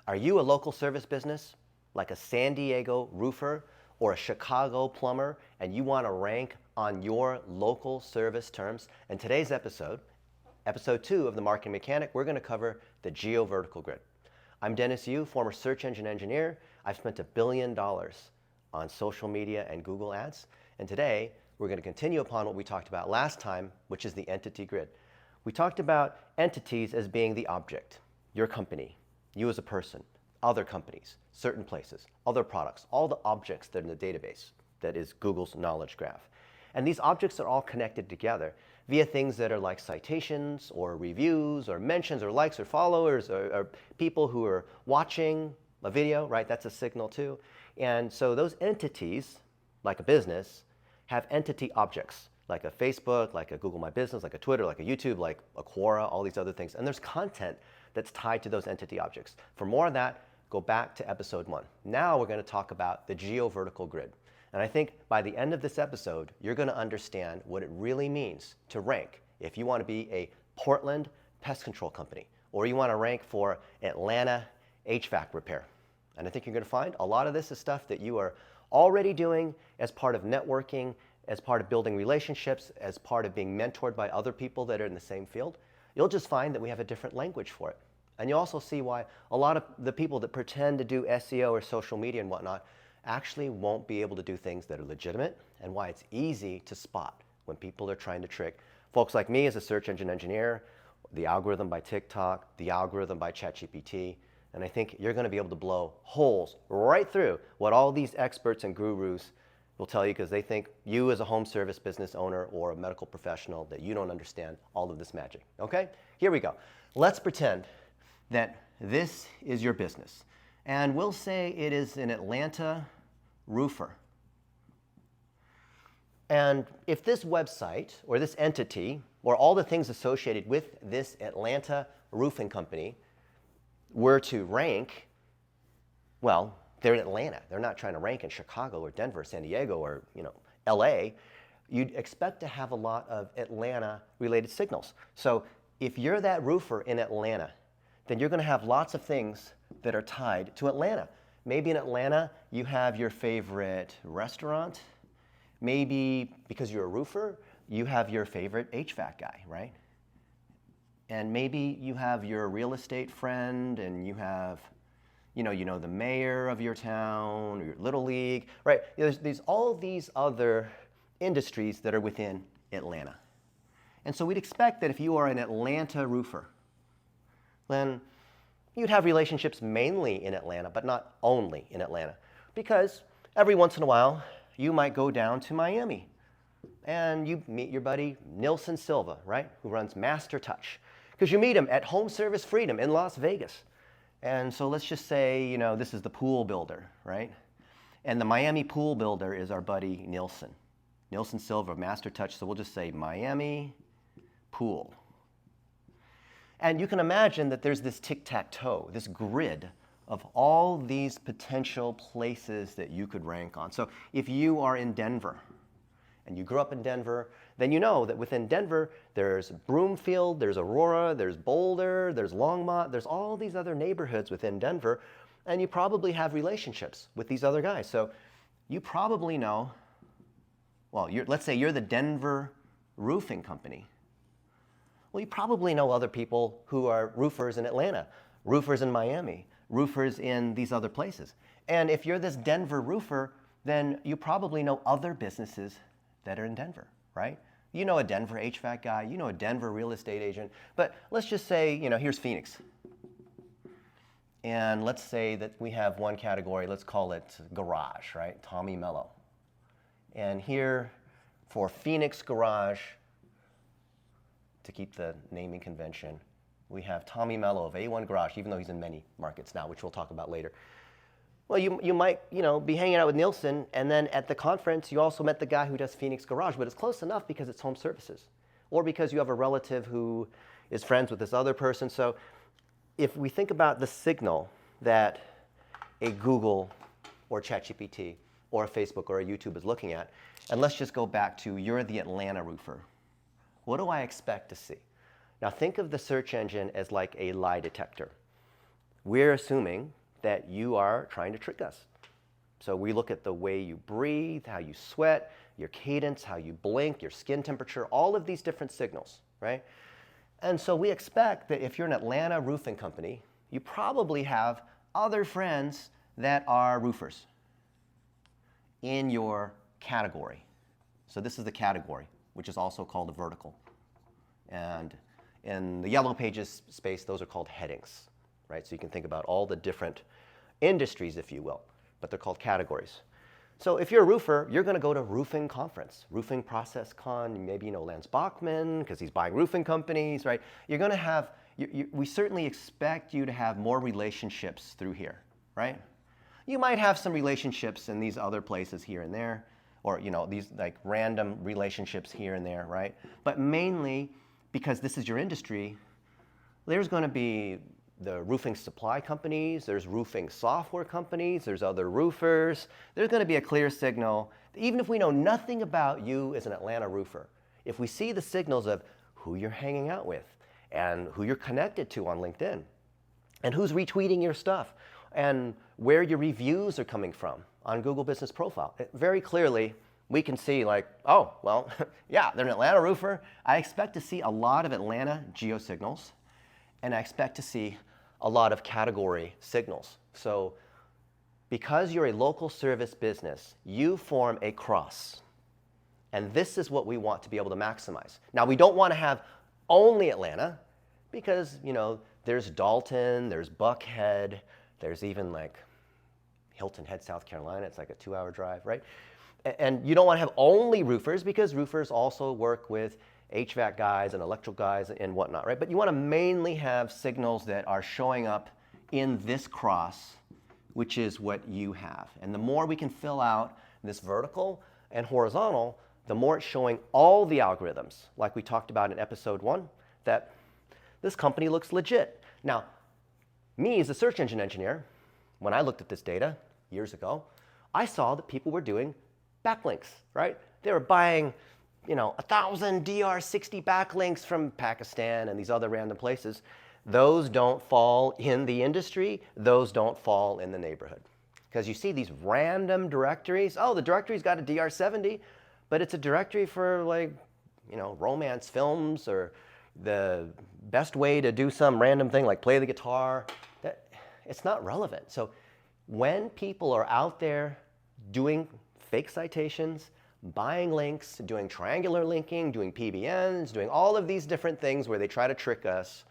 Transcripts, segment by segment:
Are you a local service business, like a San Diego roofer or a Chicago plumber, and you want to rank on your local service terms? In today's episode, episode 2 of The Marketing Mechanic, we're going to cover the geo-vertical grid. I'm Dennis Yu, former search engine engineer. I've spent $1 billion on social media and Google ads. And today, we're going to continue upon what we talked about last time, which is the entity grid. We talked about entities as being the object, your company, you as a person, other companies, certain places, other products, all the objects that are in the database that is Google's knowledge graph. And these objects are all connected together via things that are like citations or reviews or mentions or likes or followers or people who are watching a video, right? That's a signal too. And so those entities, like a business, have entity objects, like a Facebook, like a Google My Business, like a Twitter, like a YouTube, like a Quora, all these other things. And there's content that's tied to those entity objects. For more of that, go back to episode 1. Now we're going to talk about the geo-vertical grid. And I think by the end of this episode, you're going to understand what it really means to rank if you want to be a Portland pest control company, or you want to rank for Atlanta HVAC repair. And I think you're going to find a lot of this is stuff that you are already doing as part of networking, as part of building relationships, as part of being mentored by other people that are in the same field. You'll just find that we have a different language for it. And you also see why a lot of the people that pretend to do SEO or social media and whatnot actually won't be able to do things that are legitimate, and why it's easy to spot when people are trying to trick folks like me as a search engine engineer, the algorithm by TikTok, the algorithm by ChatGPT. And I think you're going to be able to blow holes right through what all these experts and gurus will tell you, because they think you as a home service business owner or a medical professional that you don't understand all of this magic. Okay, here we go. Let's pretend that this is your business, and we'll say it is an Atlanta roofer. And if this website or this entity or all the things associated with this Atlanta roofing company were to rank, well, they're in Atlanta. They're not trying to rank in Chicago or Denver, San Diego, or LA. You'd expect to have a lot of Atlanta-related signals. So if you're that roofer in Atlanta, then you're going to have lots of things that are tied to Atlanta. Maybe in Atlanta, you have your favorite restaurant. Maybe because you're a roofer, you have your favorite HVAC guy, right? And maybe you have your real estate friend, and you have, you know the mayor of your town, or your little league, right? There's all these other industries that are within Atlanta. And so we'd expect that if you are an Atlanta roofer, then you'd have relationships mainly in Atlanta, but not only in Atlanta. Because every once in a while, you might go down to Miami and you meet your buddy Nilson Silva, right? Who runs Master Touch. Because you meet him at Home Service Freedom in Las Vegas. And so let's just say, this is the pool builder, right? And the Miami pool builder is our buddy Nilson. Nilson Silva, Master Touch. So we'll just say Miami pool. And you can imagine that there's this tic-tac-toe, this grid of all these potential places that you could rank on. So if you are in Denver and you grew up in Denver, then you know that within Denver, there's Broomfield, there's Aurora, there's Boulder, there's Longmont, there's all these other neighborhoods within Denver, and you probably have relationships with these other guys. So you probably know, well, let's say you're the Denver roofing company. Well, you probably know other people who are roofers in Atlanta, roofers in Miami, roofers in these other places. And if you're this Denver roofer, then you probably know other businesses that are in Denver, right? You know a Denver HVAC guy, you know a Denver real estate agent, but let's just say, here's Phoenix. And let's say that we have one category, let's call it garage, right? Tommy Mello. And here for Phoenix Garage, to keep the naming convention, we have Tommy Mello of A1 Garage, even though he's in many markets now, which we'll talk about later. Well, you might be hanging out with Nielsen, and then at the conference you also met the guy who does Phoenix Garage, but it's close enough because it's home services, or because you have a relative who is friends with this other person. So if we think about the signal that a Google or ChatGPT or a Facebook or a YouTube is looking at, and let's just go back to you're the Atlanta roofer. What do I expect to see? Now think of the search engine as like a lie detector. we're assuming that you are trying to trick us. So we look at the way you breathe, how you sweat, your cadence, how you blink, your skin temperature, all of these different signals, right? And so we expect that if you're an Atlanta roofing company, you probably have other friends that are roofers in your category. So this is the category, which is also called a vertical. And in the Yellow Pages space, those are called headings, right? So you can think about all the different industries, if you will, but they're called categories. So if you're a roofer, you're going to go to roofing conference, roofing process con. Maybe you know Lance Bachman because he's buying roofing companies, right? You're going to have, we certainly expect you to have more relationships through here, right? You might have some relationships in these other places here and there, or you know these like random relationships here and there, right? But mainly because this is your industry, there's going to be the roofing supply companies, there's roofing software companies, there's other roofers. There's going to be a clear signal. Even if we know nothing about you as an Atlanta roofer, if we see the signals of who you're hanging out with and who you're connected to on LinkedIn and who's retweeting your stuff and where your reviews are coming from on Google Business Profile, very clearly we can see like, oh, well, yeah, they're an Atlanta roofer. I expect to see a lot of Atlanta geosignals, and I expect to see a lot of category signals. So because you're a local service business, you form a cross. And this is what we want to be able to maximize. Now, we don't want to have only Atlanta because, you know, there's Dalton, there's Buckhead, there's even like Hilton Head, South Carolina. It's like a 2-hour drive, right? And you don't want to have only roofers because roofers also work with HVAC guys and electrical guys and whatnot, right? But you want to mainly have signals that are showing up in this cross, which is what you have. And the more we can fill out this vertical and horizontal, the more it's showing all the algorithms, like we talked about in episode 1, that this company looks legit. Now, me as a search engine engineer, when I looked at this data years ago, I saw that people were doing backlinks, right? They were buying 1,000 DR60 backlinks from Pakistan and these other random places. Those don't fall in the industry. Those don't fall in the neighborhood. Because you see these random directories. Oh, the directory's got a DR70, but it's a directory for romance films or the best way to do some random thing like play the guitar. It's not relevant. So when people are out there doing fake citations, buying links, doing triangular linking, doing PBNs, doing all of these different things where they try to trick us,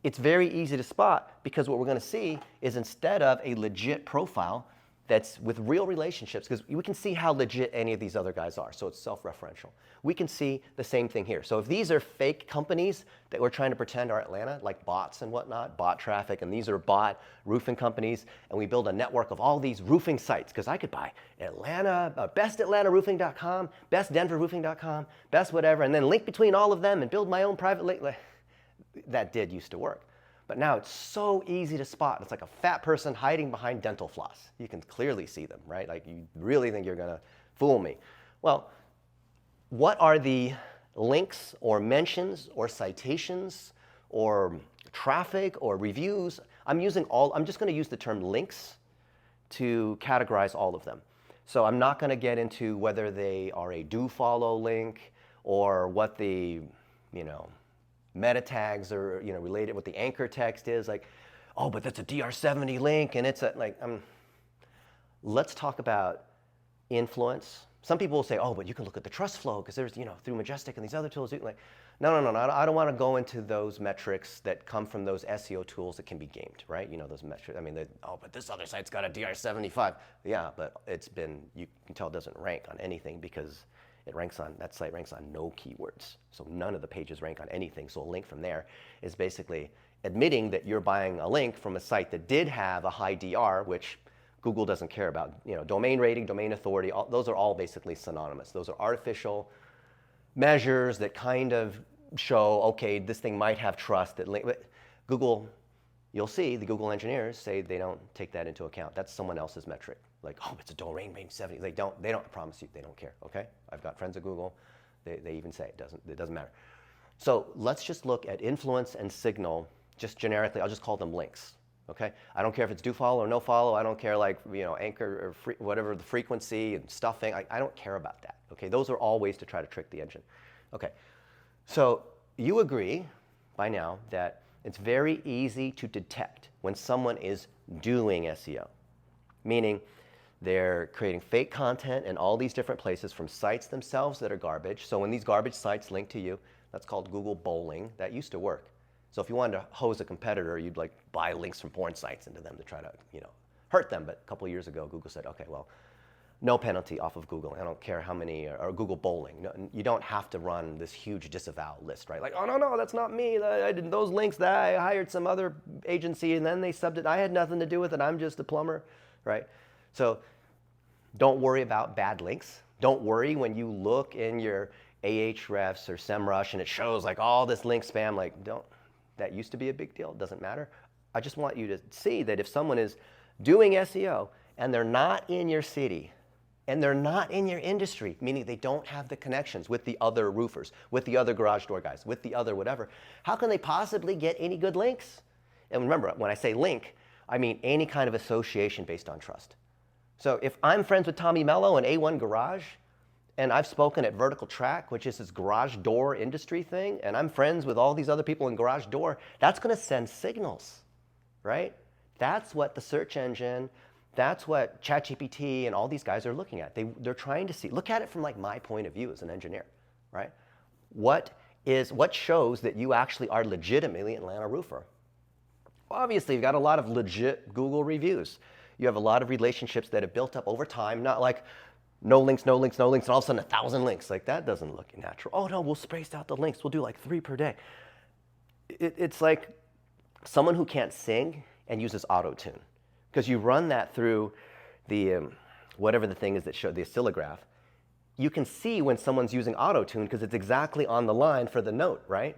it's very easy to spot because what we're going to see is instead of a legit profile that's with real relationships, because we can see how legit any of these other guys are, so it's self-referential. We can see the same thing here. So if these are fake companies that we're trying to pretend are Atlanta, like bots and whatnot, bot traffic, and these are bot roofing companies, and we build a network of all these roofing sites, because I could buy Atlanta, bestatlantaroofing.com, bestdenverroofing.com, best whatever, and then link between all of them and build my own private link. That did used to work. But now it's so easy to spot. It's like a fat person hiding behind dental floss. You can clearly see them, right? Like you really think you're going to fool me. Well, what are the links or mentions or citations or traffic or reviews? I'm just going to use the term links to categorize all of them. So I'm not going to get into whether they are a do follow link or what the, meta tags are, related, what the anchor text is, like, oh, but that's a DR70 link, and it's let's talk about influence. Some people will say, oh, but you can look at the trust flow because there's, through Majestic and these other tools. No, I don't want to go into those metrics that come from those SEO tools that can be gamed, right? Those metrics. But this other site's got a DR75. Yeah, but you can tell it doesn't rank on anything because that site ranks on no keywords. So none of the pages rank on anything. So a link from there is basically admitting that you're buying a link from a site that did have a high DR, which Google doesn't care about. Domain rating, domain authority, those are all basically synonymous. Those are artificial measures that kind of show, okay, this thing might have trust. But Google, you'll see the Google engineers say they don't take that into account. That's someone else's metric. Like, oh, it's a domain rating 70. They don't, I promise you, they don't care, okay? I've got friends at Google. They even say it doesn't matter. So let's just look at influence and signal, just generically, I'll just call them links. Okay, I don't care if it's do follow or no follow. I don't care like anchor or whatever the frequency and stuffing. I don't care about that. Okay, those are all ways to try to trick the engine. Okay, so you agree by now that it's very easy to detect when someone is doing SEO, meaning they're creating fake content in all these different places from sites themselves that are garbage. So when these garbage sites link to you, that's called Google bowling. That used to work. So if you wanted to hose a competitor, you'd like buy links from porn sites into them to try to hurt them. But a couple of years ago, Google said, okay, well, no penalty off of Google. I don't care how many, or Google bowling. No, you don't have to run this huge disavow list, right? Like, oh, no, that's not me. I didn't, those links, I hired some other agency and then they subbed it. I had nothing to do with it. I'm just a plumber, right? So don't worry about bad links. Don't worry when you look in your Ahrefs or SEMrush and it shows like all this link spam, like that used to be a big deal. It doesn't matter. I just want you to see that if someone is doing SEO and they're not in your city, and they're not in your industry, meaning they don't have the connections with the other roofers, with the other garage door guys, with the other whatever, how can they possibly get any good links? And remember, when I say link, I mean any kind of association based on trust. So if I'm friends with Tommy Mello and A1 Garage, and I've spoken at Vertical Track, which is this garage door industry thing, and I'm friends with all these other people in garage door, that's gonna send signals, right? That's what the search engine, that's what ChatGPT and all these guys are looking at. They're trying to see, look at it from like my point of view as an engineer, right? What shows that you actually are legitimately an Atlanta roofer? Obviously, you've got a lot of legit Google reviews. You have a lot of relationships that have built up over time, not like no links, no links, no links, and all of a sudden 1,000 links. Like that doesn't look natural. Oh no, we'll space out the links. We'll do like 3 per day. It's like someone who can't sing and uses auto-tune. Because you run that through the, whatever the thing is that showed the oscillograph, you can see when someone's using auto-tune because it's exactly on the line for the note, right?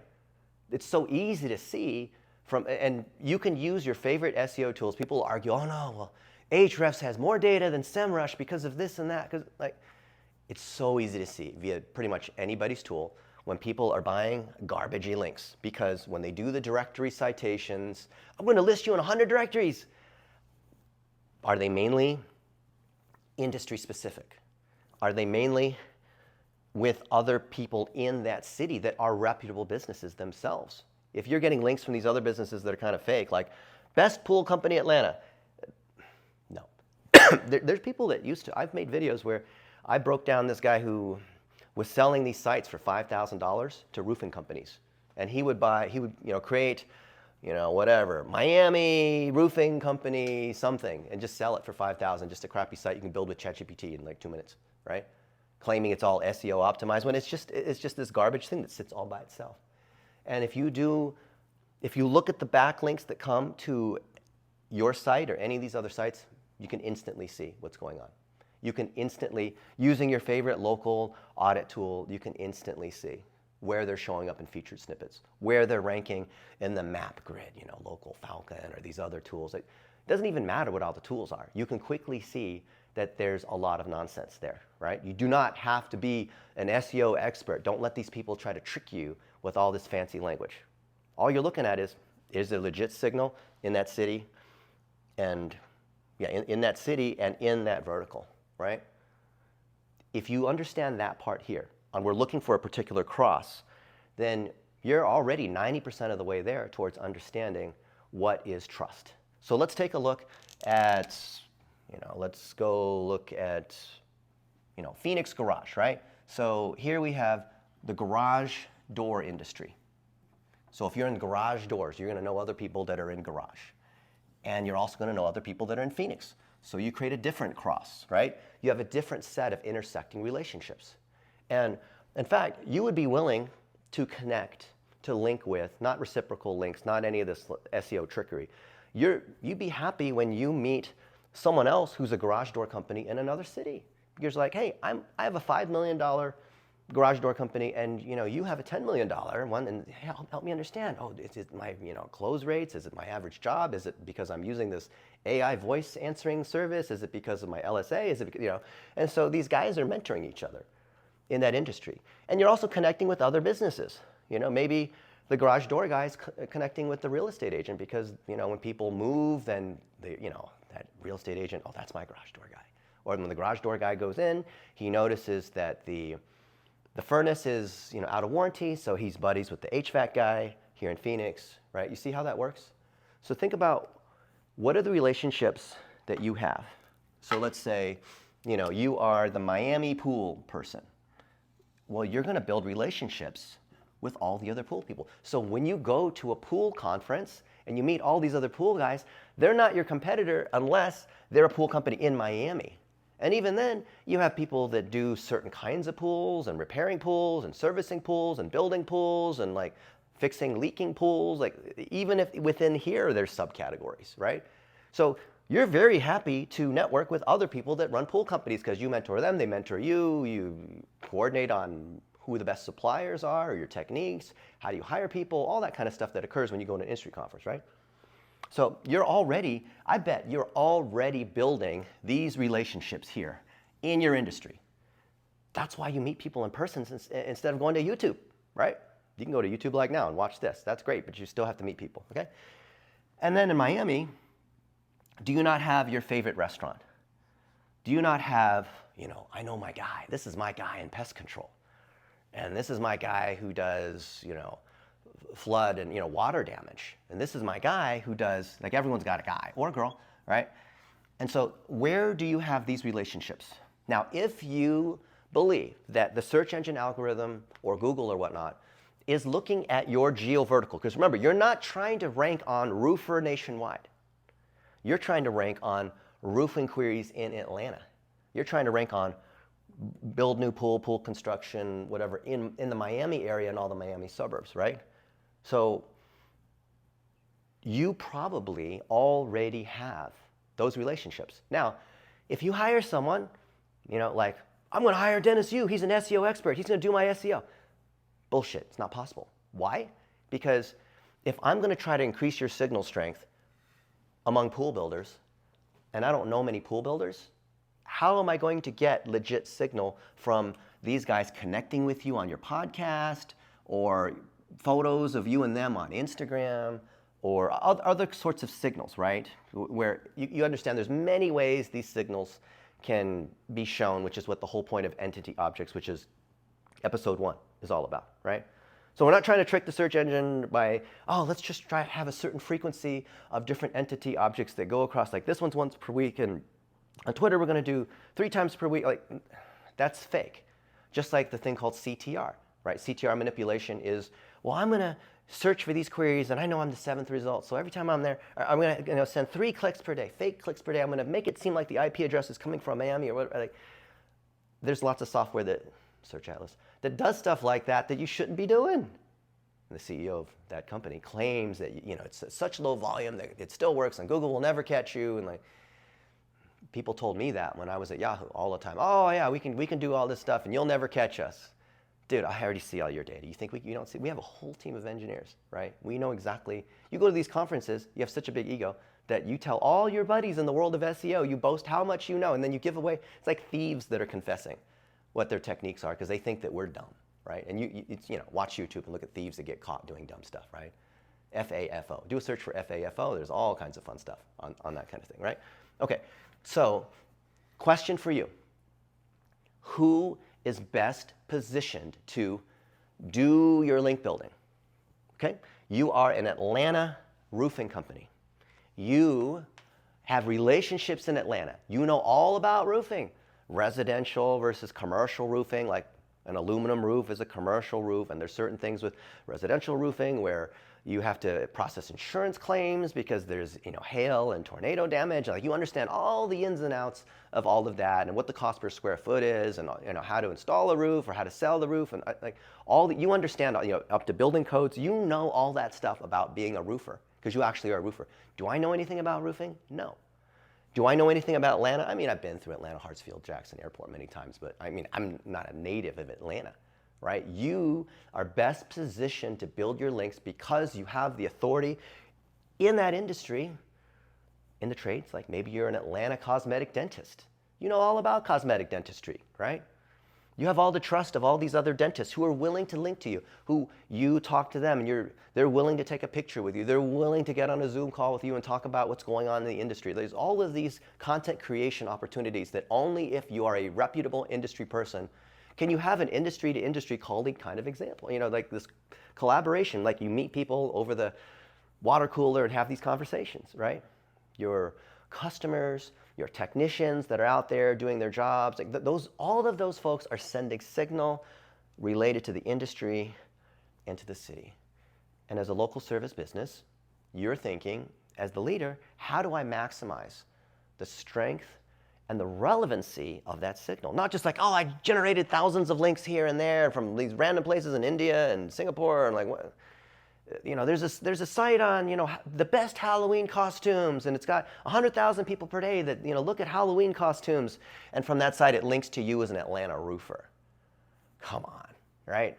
It's so easy to see from, and you can use your favorite SEO tools. People argue, oh no, well, Ahrefs has more data than SEMrush because of this and that. Because like, it's so easy to see via pretty much anybody's tool when people are buying garbagey links. Because when they do the directory citations, I'm going to list you in 100 directories. Are they mainly industry specific? Are they mainly with other people in that city that are reputable businesses themselves? If you're getting links from these other businesses that are kind of fake, like best pool company Atlanta, no. There's people that used to, I've made videos where I broke down this guy who was selling these sites for $5,000 to roofing companies. And he would create whatever, Miami roofing company something, and just sell it for $5,000, just a crappy site you can build with ChatGPT in like 2 minutes, right? Claiming it's all SEO optimized when it's just this garbage thing that sits all by itself. And if you look at the backlinks that come to your site or any of these other sites, you can instantly see what's going on. You can instantly, using your favorite local audit tool, you can instantly see where they're showing up in featured snippets, where they're ranking in the map grid, local Falcon or these other tools. It doesn't even matter what all the tools are. You can quickly see that there's a lot of nonsense there, right? You do not have to be an SEO expert. Don't let these people try to trick you with all this fancy language. All you're looking at is there a legit signal in that city and in that city and in that vertical, right? If you understand that part here, and we're looking for a particular cross, then you're already 90% of the way there towards understanding what is trust. So let's take a look at, let's go look at, Phoenix Garage, right? So here we have the garage door industry. So if you're in garage doors, you're gonna know other people that are in garage. And you're also gonna know other people that are in Phoenix. So you create a different cross, right? You have a different set of intersecting relationships. And in fact, you would be willing to connect, to link with, not reciprocal links, not any of this SEO trickery. You'd be happy when you meet someone else who's a garage door company in another city. You're like, hey, I have a $5 million garage door company, and you have a $10 million one, and help me understand. Oh, is it my close rates? Is it my average job? Is it because I'm using this AI voice answering service? Is it because of my LSA? Is it And so these guys are mentoring each other in that industry, and you're also connecting with other businesses. Maybe the garage door guy is connecting with the real estate agent because, when people move, then that real estate agent, oh, that's my garage door guy. Or when the garage door guy goes in, he notices that the furnace is, out of warranty, so he's buddies with the HVAC guy here in Phoenix, right? You see how that works? So think about what are the relationships that you have. So let's say, you are the Miami pool person. Well, you're going to build relationships with all the other pool people. So when you go to a pool conference and you meet all these other pool guys, they're not your competitor unless they're a pool company in Miami. And even then, you have people that do certain kinds of pools and repairing pools and servicing pools and building pools and like fixing leaking pools. Like even if within here, there's subcategories, right? So you're very happy to network with other people that run pool companies because you mentor them, they mentor you, you coordinate on who the best suppliers are, or your techniques, how do you hire people, all that kind of stuff that occurs when you go to an industry conference, right? So I bet you're already building these relationships here in your industry. That's why you meet people in person instead of going to YouTube, right? You can go to YouTube like now and watch this. That's great, but you still have to meet people, okay? And then in Miami, do you not have your favorite restaurant? Do you not have, I know my guy. This is my guy in pest control. And this is my guy who does, flood and, water damage. And this is my guy who does, like everyone's got a guy or a girl, right? And so where do you have these relationships? Now, if you believe that the search engine algorithm or Google or whatnot is looking at your geo-vertical, because remember, you're not trying to rank on roofer nationwide. You're trying to rank on roofing queries in Atlanta. You're trying to rank on build new pool construction, whatever, in the Miami area and all the Miami suburbs, right? So you probably already have those relationships. Now, if you hire someone, like, I'm going to hire Dennis Yu, he's an SEO expert, he's going to do my SEO. Bullshit, it's not possible. Why? Because if I'm going to try to increase your signal strength among pool builders, and I don't know many pool builders, how am I going to get legit signal from these guys connecting with you on your podcast or photos of you and them on Instagram or other sorts of signals, right? Where you understand there's many ways these signals can be shown, which is what the whole point of entity objects, which is episode 1, is all about, right? So we're not trying to trick the search engine by, let's just try to have a certain frequency of different entity objects that go across, like this one's once per week, and on Twitter we're going to do 3 times per week. Like, that's fake. Just like the thing called CTR, right? CTR manipulation is, I'm going to search for these queries, and I know I'm the 7th result. So every time I'm there, I'm going to send 3 clicks per day, fake clicks per day. I'm going to make it seem like the IP address is coming from Miami or whatever. Like, there's lots of software that, Search Atlas, that does stuff like that you shouldn't be doing. And the CEO of that company claims that it's such low volume that it still works and Google will never catch you. And like, people told me that when I was at Yahoo all the time. Oh yeah, we can do all this stuff and you'll never catch us. Dude, I already see all your data. You think you don't see? We have a whole team of engineers, right? We know exactly. You go to these conferences, you have such a big ego that you tell all your buddies in the world of SEO, you boast how much you know, and then you give away. It's like thieves that are confessing what their techniques are because they think that we're dumb, right? And watch YouTube and look at thieves that get caught doing dumb stuff, right? FAFO. Do a search for FAFO. There's all kinds of fun stuff on that kind of thing, right? Okay, so question for you. Who is best positioned to do your link building? Okay, you are an Atlanta roofing company. You have relationships in Atlanta. You know all about roofing. Residential versus commercial roofing, like an aluminum roof is a commercial roof, and there's certain things with residential roofing where you have to process insurance claims because there's hail and tornado damage. Like, you understand all the ins and outs of all of that and what the cost per square foot is, and how to install a roof or how to sell the roof, and like you understand up to building codes. You know all that stuff about being a roofer because you actually are a roofer. Do I know anything about roofing? No. Do I know anything about Atlanta? I mean, I've been through Atlanta, Hartsfield, Jackson Airport many times, but I mean, I'm not a native of Atlanta, right? You are best positioned to build your links because you have the authority in that industry, in the trades. Like maybe you're an Atlanta cosmetic dentist. You know all about cosmetic dentistry, right? You have all the trust of all these other dentists who are willing to link to you, who you talk to them and they're willing to take a picture with you. They're willing to get on a Zoom call with you and talk about what's going on in the industry. There's all of these content creation opportunities that only if you are a reputable industry person can you have an industry to industry colleague kind of example. Like this collaboration, like you meet people over the water cooler and have these conversations, right? Your customers, your technicians that are out there doing their jobs, like all of those folks are sending signal related to the industry and to the city. And as a local service business, you're thinking, as the leader, how do I maximize the strength and the relevancy of that signal? Not just like, oh, I generated thousands of links here and there from these random places in India and Singapore, and like, what? There's a site on, the best Halloween costumes, and it's got 100,000 people per day that, look at Halloween costumes. And from that site, it links to you as an Atlanta roofer. Come on, right?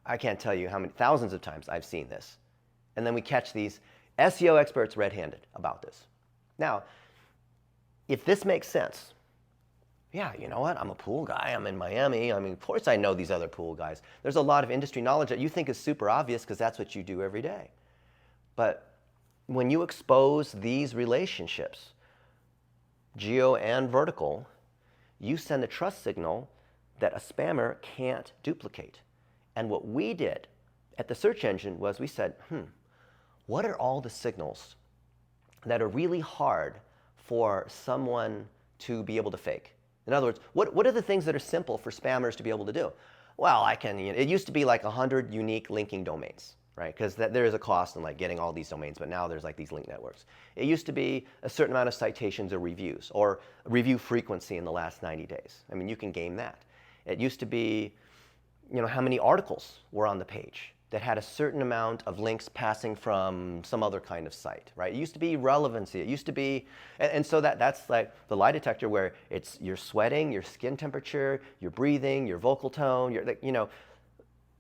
I can't tell you how many thousands of times I've seen this. And then we catch these SEO experts red-handed about this. Now, if this makes sense, yeah, you know what? I'm a pool guy. I'm in Miami. I mean, of course I know these other pool guys. There's a lot of industry knowledge that you think is super obvious because that's what you do every day. But when you expose these relationships, geo and vertical, you send a trust signal that a spammer can't duplicate. And what we did at the search engine was we said, what are all the signals that are really hard for someone to be able to fake? In other words, what are the things that are simple for spammers to be able to do? Well, it used to be like 100 unique linking domains, right? Because there is a cost in like getting all these domains, but now there's like these link networks. It used to be a certain amount of citations or reviews, or review frequency in the last 90 days. I mean, you can game that. It used to be, how many articles were on the page that had a certain amount of links passing from some other kind of site, right? It used to be relevancy. It used to be, and so that's like the lie detector where it's your sweating, your skin temperature, your breathing, your vocal tone,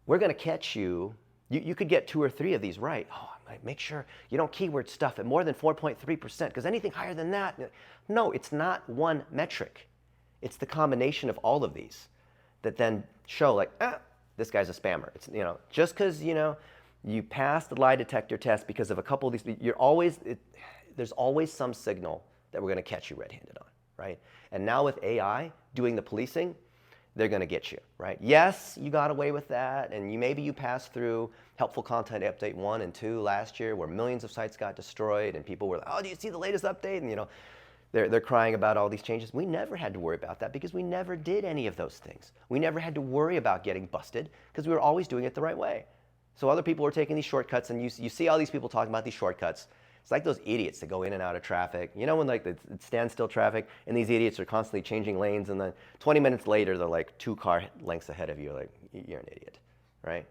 we're gonna catch you. You could get 2 or 3 of these right. Oh, make sure you don't keyword stuff at more than 4.3%, because anything higher than that, no, it's not one metric. It's the combination of all of these that then show like, this guy's a spammer. It's, just because, you pass the lie detector test because of a couple of these, there's always some signal that we're going to catch you red-handed on, right? And now with AI doing the policing, they're going to get you, right? Yes, you got away with that, and maybe you passed through helpful content update 1 and 2 last year where millions of sites got destroyed and people were like, oh, do you see the latest update? And, they're crying about all these changes. We never had to worry about that because we never did any of those things. We never had to worry about getting busted because we were always doing it the right way. So other people were taking these shortcuts, and you see all these people talking about these shortcuts. It's like those idiots that go in and out of traffic. When like it's standstill traffic, and these idiots are constantly changing lanes, and then 20 minutes later they're like 2 car lengths ahead of you. Like, you're an idiot, right?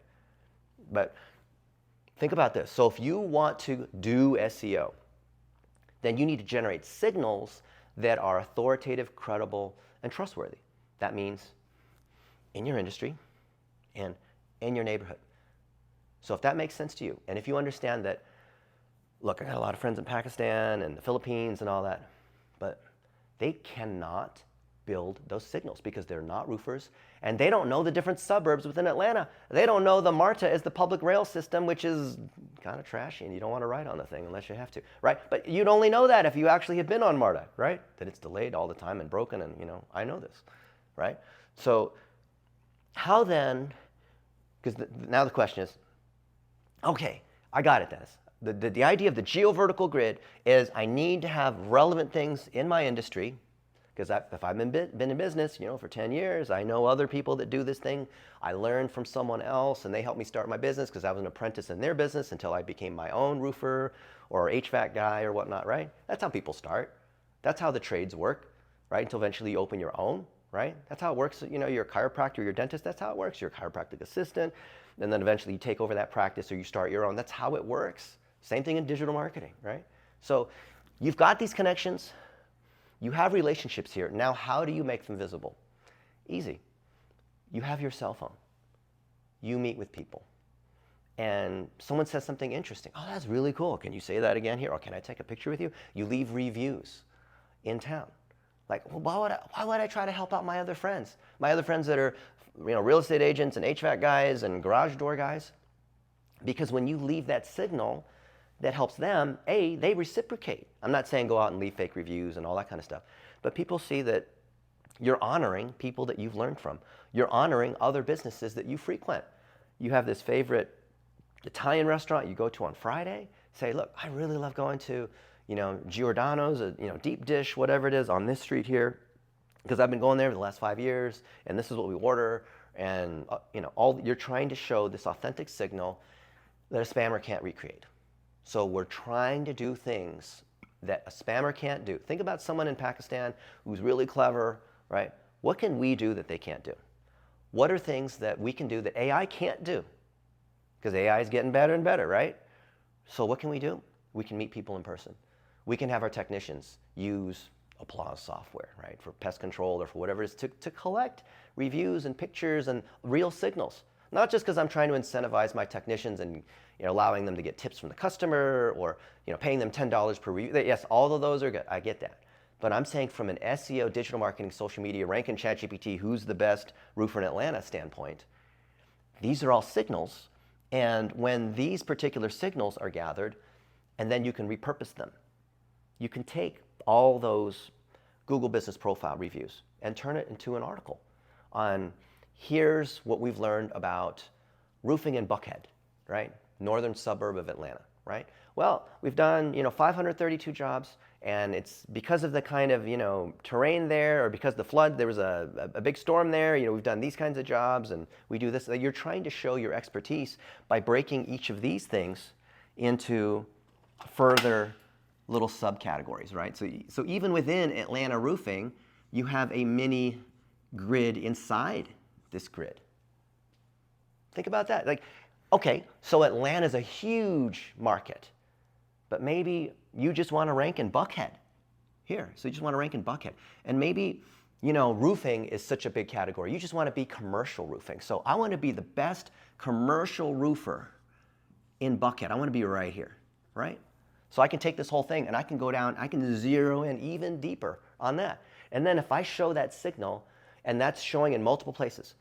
But think about this. So if you want to do SEO, then you need to generate signals that are authoritative, credible, and trustworthy. That means in your industry and in your neighborhood. So if that makes sense to you, and if you understand that, look, I got a lot of friends in Pakistan and the Philippines and all that, but they cannot build those signals because they're not roofers, and they don't know the different suburbs within Atlanta. They don't know the MARTA is the public rail system, which is kind of trashy, and you don't want to ride on the thing unless you have to, right? But you'd only know that if you actually have been on MARTA, right? That it's delayed all the time and broken, and I know this, right? So how then, because now the question is, okay, I got it, Dennis. The idea of the geo-vertical grid is I need to have relevant things in my industry. Because if I've been in business, for 10 years, I know other people that do this thing. I learned from someone else, and they helped me start my business because I was an apprentice in their business until I became my own roofer or HVAC guy or whatnot, right? That's how people start. That's how the trades work, right? Until eventually you open your own, right? That's how it works. You're a chiropractor, you're a dentist. That's how it works. You're a chiropractic assistant, and then eventually you take over that practice or you start your own. That's how it works. Same thing in digital marketing, right? So you've got these connections. You have relationships here. Now, how do you make them visible? Easy. You have your cell phone. You meet with people. And someone says something interesting. Oh, that's really cool. Can you say that again here? Or can I take a picture with you? You leave reviews in town. Like, well, why would I try to help out my other friends? My other friends that are, real estate agents and HVAC guys and garage door guys? Because when you leave that signal that helps them, they reciprocate. I'm not saying go out and leave fake reviews and all that kind of stuff, but people see that you're honoring people that you've learned from. You're honoring other businesses that you frequent. You have this favorite Italian restaurant you go to on Friday. Say, look, I really love going to, Giordano's, deep dish, whatever it is, on this street here, because I've been going there for the last 5 years, and this is what we order, and you're trying to show this authentic signal that a spammer can't recreate. So we're trying to do things that a spammer can't do. Think about someone in Pakistan who's really clever, right? What can we do that they can't do? What are things that we can do that AI can't do? Because AI is getting better and better, right? So what can we do? We can meet people in person. We can have our technicians use Applause software, right, for pest control or for whatever it is, to collect reviews and pictures and real signals. Not just because I'm trying to incentivize my technicians and allowing them to get tips from the customer or paying them $10 per review. Yes, all of those are good. I get that. But I'm saying from an SEO, digital marketing, social media, ranking ChatGPT, who's the best roofer in Atlanta standpoint, these are all signals. And when these particular signals are gathered, and then you can repurpose them. You can take all those Google Business Profile reviews and turn it into an article on here's what we've learned about roofing in Buckhead, right? Northern suburb of Atlanta, right? Well, we've done 532 jobs, and it's because of the kind of terrain there, or because of the flood, there was a big storm there. We've done these kinds of jobs, and we do this. You're trying to show your expertise by breaking each of these things into further little subcategories, right? So even within Atlanta roofing, you have a mini grid inside this grid. Think about that. Like, okay, so Atlanta's a huge market, but maybe you just want to rank in Buckhead here. So you just want to rank in Buckhead. And maybe, roofing is such a big category. You just want to be commercial roofing. So I want to be the best commercial roofer in Buckhead. I want to be right here, right? So I can take this whole thing and I can go down, I can zero in even deeper on that. And then if I show that signal, and that's showing in multiple places,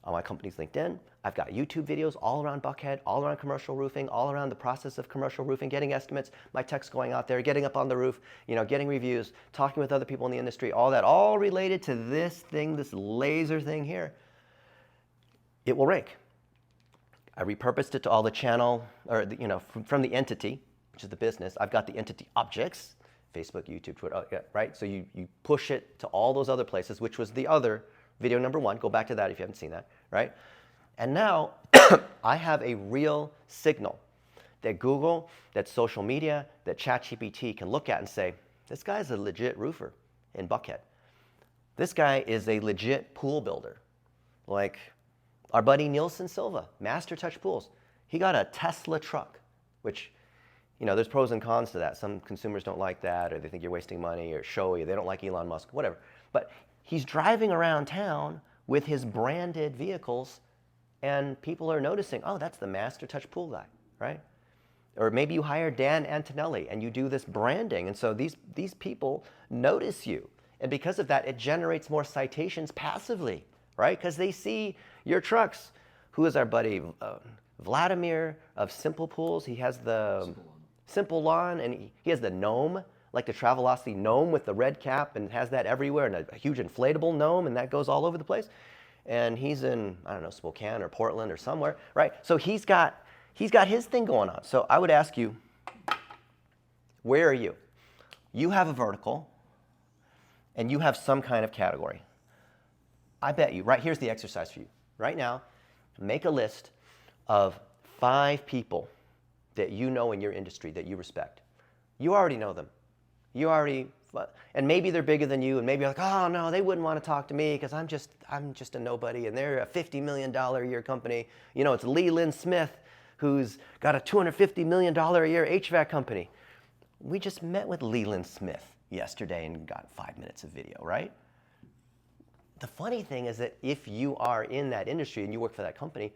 on my company's LinkedIn, I've got YouTube videos all around Buckhead, all around commercial roofing, all around the process of commercial roofing, getting estimates, my techs going out there, getting up on the roof, getting reviews, talking with other people in the industry, all that, all related to this thing, this laser thing here. It will rank. I repurposed it to all the channel, or from the entity, which is the business. I've got the entity objects, Facebook, YouTube, Twitter, right? So you push it to all those other places, which was the other video number 1. Go back to that if you haven't seen that, right? And now I have a real signal that Google, that social media, that ChatGPT can look at and say, this guy's a legit roofer in Buckhead. This guy is a legit pool builder. Like our buddy Nielsen Silva, Master Touch Pools. He got a Tesla truck, which, there's pros and cons to that. Some consumers don't like that, or they think you're wasting money, or showy, they don't like Elon Musk, whatever. But he's driving around town with his branded vehicles, and people are noticing, oh, that's the Master Touch Pool guy, right? Or maybe you hire Dan Antonelli and you do this branding, and so these people notice you. And because of that, it generates more citations passively, right? Because they see your trucks. Who is our buddy? Vladimir of Simple Pools. He has the Simple Lawn, and he has the gnome, like the Travelocity gnome with the red cap, and has that everywhere, and a huge inflatable gnome, and that goes all over the place. And he's in, I don't know, Spokane or Portland or somewhere, right? So he's got his thing going on. So I would ask you, where are you? You have a vertical, and you have some kind of category. I bet you, right here's the exercise for you. Right now, make a list of 5 people that you know in your industry that you respect. You already know them. And maybe they're bigger than you, and maybe you're like, oh no, they wouldn't want to talk to me because I'm just a nobody, and they're a $50 million a year company. It's Leland Smith, who's got a $250 million a year HVAC company. We just met with Leland Smith yesterday and got 5 minutes of video, right? The funny thing is that if you are in that industry and you work for that company,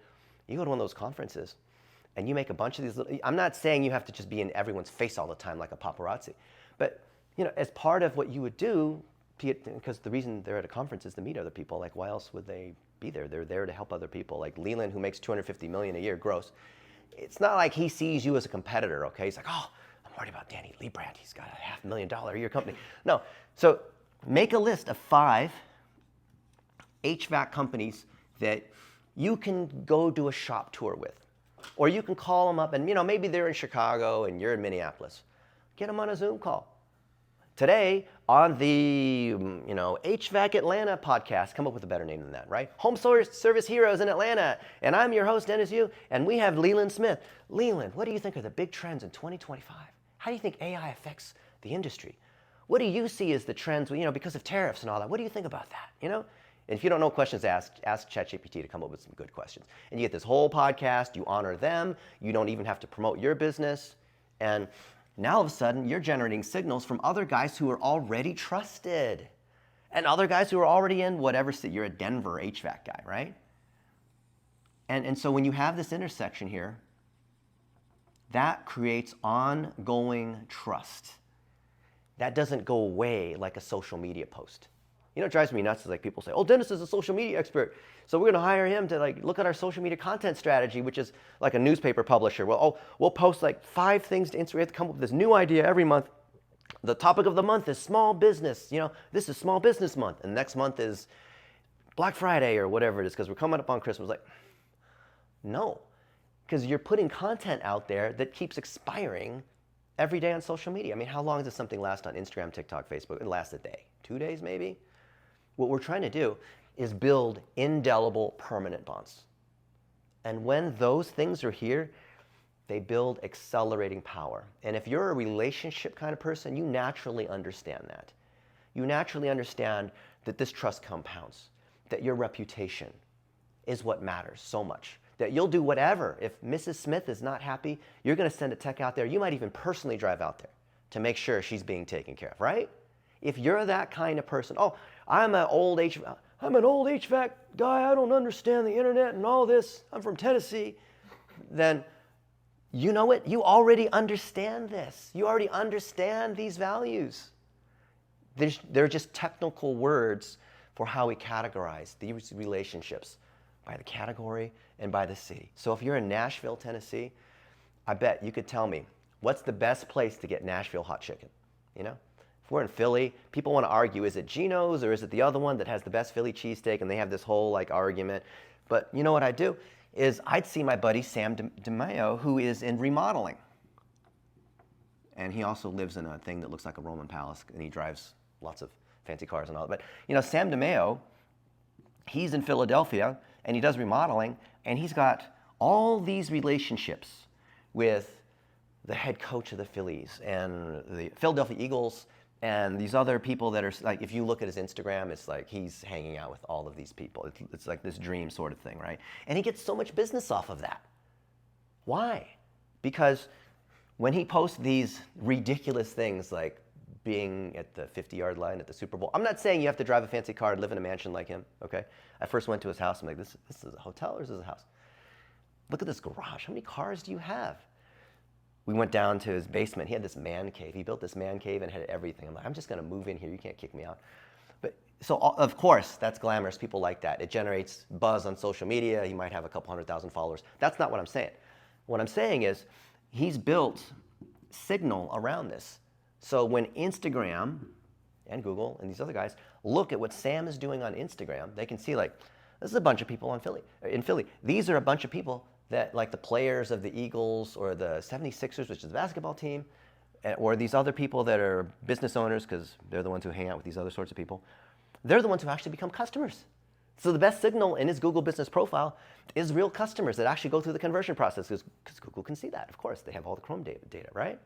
you go to one of those conferences and you make a bunch of these little, I'm not saying you have to just be in everyone's face all the time like a paparazzi, but as part of what you would do, because the reason they're at a conference is to meet other people. Like, why else would they be there? They're there to help other people. Like Leland, who makes $250 million a year gross. It's not like he sees you as a competitor, okay? He's like, oh, I'm worried about Danny Liebrand. He's got a $500,000 a year company. No. So make a list of 5 HVAC companies that you can go do a shop tour with. Or you can call them up and, maybe they're in Chicago and you're in Minneapolis. Get them on a Zoom call. Today, on the HVAC Atlanta podcast, come up with a better name than that, right? Home Service Heroes in Atlanta, and I'm your host, Dennis Yu, and we have Leland Smith. Leland, what do you think are the big trends in 2025? How do you think AI affects the industry? What do you see as the trends, because of tariffs and all that? What do you think about that, And if you don't know questions to ask ChatGPT to come up with some good questions. And you get this whole podcast, you honor them, you don't even have to promote your business, and now all of a sudden, you're generating signals from other guys who are already trusted and other guys who are already in whatever city. You're a Denver HVAC guy, right? And so when you have this intersection here, that creates ongoing trust. That doesn't go away like a social media post. It drives me nuts is like people say, oh, Dennis is a social media expert, so we're going to hire him to look at our social media content strategy, which is like a newspaper publisher. Well, we'll post 5 things to Instagram. We have to come up with this new idea every month. The topic of the month is small business. This is small business month, and next month is Black Friday or whatever it is because we're coming up on Christmas. No, because you're putting content out there that keeps expiring every day on social media. I mean, how long does something last on Instagram, TikTok, Facebook? It lasts a day, 2 days maybe. What we're trying to do is build indelible permanent bonds. And when those things are here, they build accelerating power. And if you're a relationship kind of person, you naturally understand that. You naturally understand that this trust compounds, that your reputation is what matters so much, that you'll do whatever. If Mrs. Smith is not happy, you're going to send a tech out there. You might even personally drive out there to make sure she's being taken care of, right? If you're that kind of person, oh, I'm an old HVAC guy, I don't understand the internet and all this, I'm from Tennessee, then you know it, you already understand this. You already understand these values. They're just technical words for how we categorize these relationships by the category and by the city. So if you're in Nashville, Tennessee, I bet you could tell me, what's the best place to get Nashville hot chicken, If we're in Philly, people want to argue, is it Geno's or is it the other one that has the best Philly cheesesteak? And they have this whole argument. But you know what I'd do is I'd see my buddy Sam DeMeo, who is in remodeling. And he also lives in a thing that looks like a Roman palace, and he drives lots of fancy cars and all that. But Sam DeMeo, he's in Philadelphia, and he does remodeling, and he's got all these relationships with the head coach of the Phillies and the Philadelphia Eagles, and these other people that are if you look at his Instagram, it's like he's hanging out with all of these people. It's like this dream sort of thing, right? And he gets so much business off of that. Why? Because when he posts these ridiculous things like being at the 50-yard line at the Super Bowl, I'm not saying you have to drive a fancy car and live in a mansion like him, okay? I first went to his house, I'm like, this is a hotel or is this a house? Look at this garage, how many cars do you have? We went down to his basement. He had this man cave. He built this man cave and had everything. I'm like, I'm just going to move in here. You can't kick me out. But so, of course, that's glamorous. People like that. It generates buzz on social media. He might have a couple 100,000 followers. That's not what I'm saying. What I'm saying is he's built signal around this. So when Instagram and Google and these other guys look at what Sam is doing on Instagram, they can see this is a bunch of people in Philly. These are a bunch of people that the players of the Eagles or the 76ers, which is the basketball team, or these other people that are business owners, because they're the ones who hang out with these other sorts of people, they're the ones who actually become customers. So the best signal in his Google business profile is real customers that actually go through the conversion process, because Google can see that. Of course, they have all the Chrome data, right?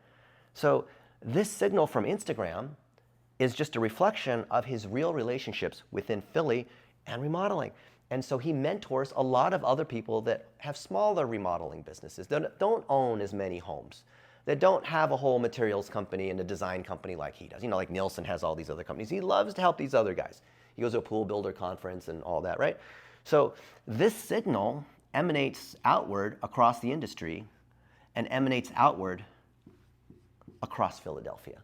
So this signal from Instagram is just a reflection of his real relationships within Philly and remodeling. And so he mentors a lot of other people that have smaller remodeling businesses, that don't own as many homes, that don't have a whole materials company and a design company like he does. Like Nielsen has all these other companies. He loves to help these other guys. He goes to a pool builder conference and all that, right? So this signal emanates outward across the industry and emanates outward across Philadelphia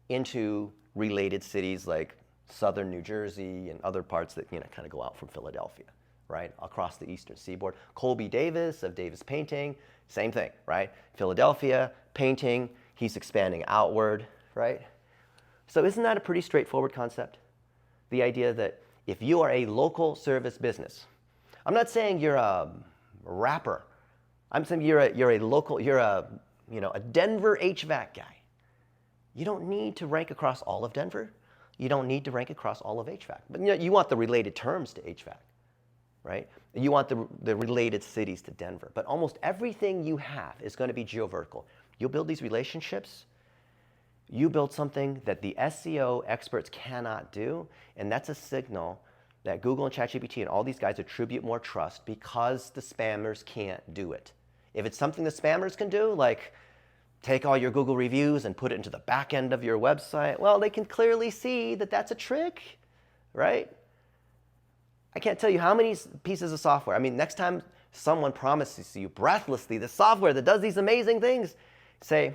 into related cities like southern New Jersey and other parts that kind of go out from Philadelphia, right? Across the eastern seaboard. Colby Davis of Davis Painting, same thing, right? Philadelphia, painting, he's expanding outward, right? So isn't that a pretty straightforward concept? The idea that if you are a local service business, I'm not saying you're a rapper. I'm saying you're a Denver HVAC guy. You don't need to rank across all of Denver. You don't need to rank across all of HVAC. But you want the related terms to HVAC, right? You want the related cities to Denver. But almost everything you have is going to be geo-vertical. You'll build these relationships. You build something that the SEO experts cannot do, and that's a signal that Google and ChatGPT and all these guys attribute more trust because the spammers can't do it. If it's something the spammers can do, like take all your Google reviews and put it into the back end of your website, well, they can clearly see that that's a trick, right? I can't tell you how many pieces of software. I mean, next time someone promises you breathlessly the software that does these amazing things, say,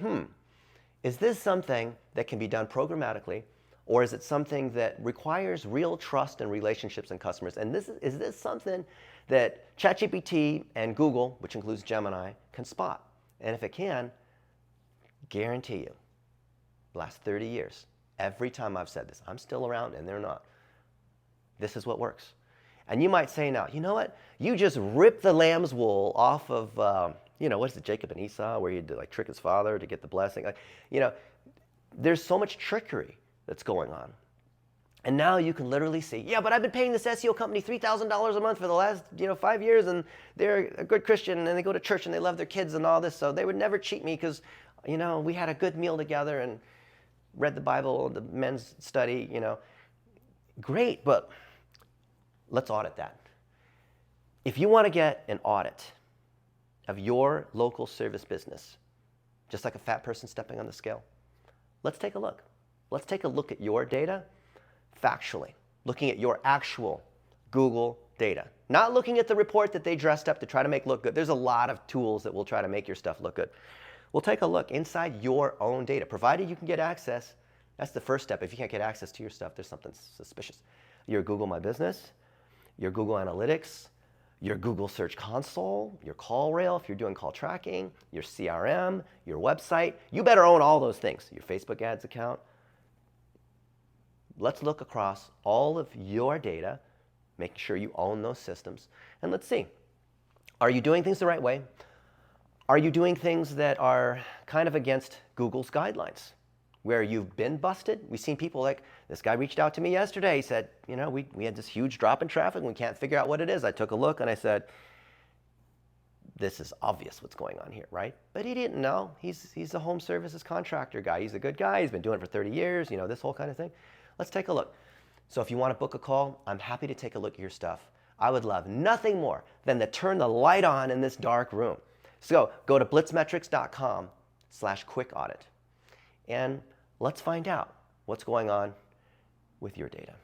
is this something that can be done programmatically, or is it something that requires real trust and relationships and customers? And is this something that ChatGPT and Google, which includes Gemini, can spot? And if it can, guarantee you, last 30 years, every time I've said this, I'm still around and they're not. This is what works. And you might say now, you know what? You just ripped the lamb's wool off of, what is it, Jacob and Esau, where you had to like trick his father to get the blessing. There's so much trickery that's going on. And now you can literally see, yeah, but I've been paying this SEO company $3,000 a month for the last 5 years, and they're a good Christian, and they go to church, and they love their kids and all this, so they would never cheat me because, we had a good meal together and read the Bible, the men's study, Great, but let's audit that. If you want to get an audit of your local service business, just like a fat person stepping on the scale, let's take a look. Let's take a look at your data factually, looking at your actual Google data. Not looking at the report that they dressed up to try to make look good. There's a lot of tools that will try to make your stuff look good. We'll take a look inside your own data. Provided you can get access, that's the first step. If you can't get access to your stuff, there's something suspicious. Your Google My Business, your Google Analytics, your Google Search Console, your call rail if you're doing call tracking, your CRM, your website. You better own all those things. Your Facebook ads account. Let's look across all of your data, making sure you own those systems, and let's see. Are you doing things the right way? Are you doing things that are kind of against Google's guidelines? Where you've been busted? We've seen people like, this guy reached out to me yesterday. He said, we had this huge drop in traffic and we can't figure out what it is. I took a look and I said, this is obvious what's going on here, right? But he didn't know. He's a home services contractor guy. He's a good guy. He's been doing it for 30 years, this whole kind of thing. Let's take a look. So if you want to book a call, I'm happy to take a look at your stuff. I would love nothing more than to turn the light on in this dark room. So go to blitzmetrics.com/quick audit and let's find out what's going on with your data.